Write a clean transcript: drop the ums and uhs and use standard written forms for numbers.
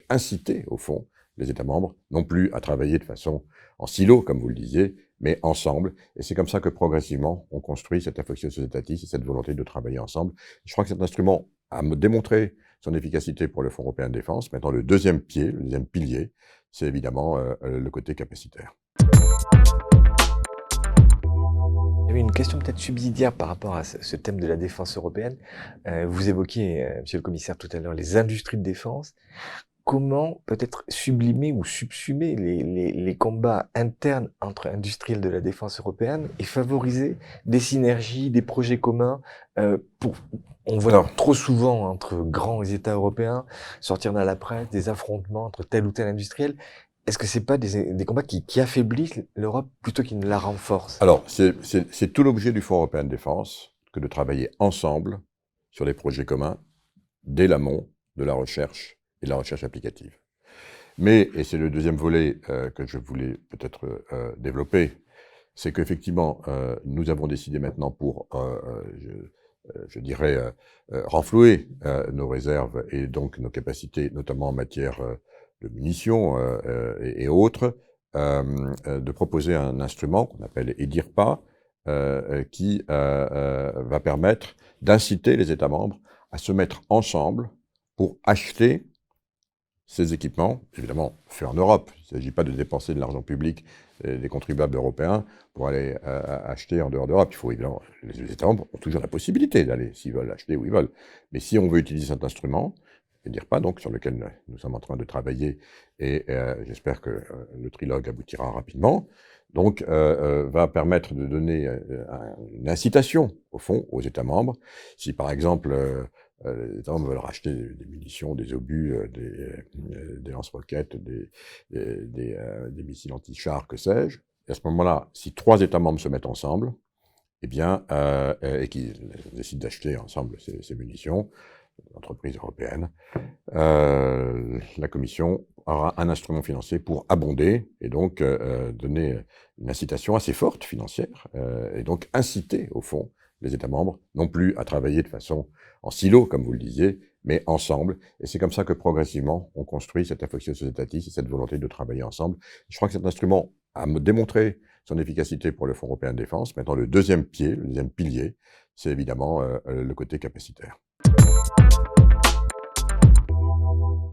inciter, au fond, les États membres, non plus à travailler de façon en silo, comme vous le disiez, mais ensemble. Et c'est comme ça que progressivement, on construit cette affectio societatis et cette volonté de travailler ensemble. Je crois que cet instrument a démontré son efficacité pour le Fonds européen de défense. Maintenant, le deuxième pied, le deuxième pilier, c'est évidemment le côté capacitaire. Il y avait une question peut-être subsidiaire par rapport à ce thème de la défense européenne. Vous évoquiez, monsieur le commissaire, tout à l'heure, les industries de défense. Comment peut-être sublimer ou subsumer les combats internes entre industriels de la défense européenne et favoriser des synergies, des projets communs on voit Alors, trop souvent entre grands États européens sortir dans la presse des affrontements entre tel ou tel industriel. Est-ce que c'est pas des combats qui affaiblissent l'Europe plutôt qu'ils ne la renforcent? alors c'est tout l'objet du Fonds européen de défense que de travailler ensemble sur des projets communs dès l'amont de la recherche et de la recherche applicative. Mais, et c'est le deuxième volet que je voulais peut-être développer, c'est qu'effectivement, nous avons décidé maintenant pour, je dirais, renflouer nos réserves et donc nos capacités, notamment en matière de munitions et autres, de proposer un instrument qu'on appelle EDIRPA, qui va permettre d'inciter les États membres à se mettre ensemble pour acheter ces équipements, évidemment, faits en Europe. Il ne s'agit pas de dépenser de l'argent public des contribuables européens pour aller acheter en dehors d'Europe. Il faut évidemment, les États membres ont toujours la possibilité d'aller, s'ils veulent, acheter où ils veulent. Mais si on veut utiliser cet instrument, dire pas donc sur lequel nous sommes en train de travailler, et j'espère que le trilogue aboutira rapidement, donc va permettre de donner une incitation, au fond, aux États membres. Si par exemple, les États membres veulent racheter des munitions, des obus, des lance-roquettes, des missiles anti-chars, que sais-je, et à ce moment-là, si 3 États membres se mettent ensemble, eh bien, et qu'ils décident d'acheter ensemble ces munitions, l'entreprise européenne, la Commission aura un instrument financier pour abonder et donc donner une incitation assez forte financière et donc inciter, au fond, les États membres, non plus à travailler de façon en silo, comme vous le disiez, mais ensemble. Et c'est comme ça que progressivement, on construit cette affectio societatis et cette volonté de travailler ensemble. Je crois que cet instrument a démontré son efficacité pour le Fonds européen de défense. Maintenant, le deuxième pied, le deuxième pilier, c'est évidemment le côté capacitaire.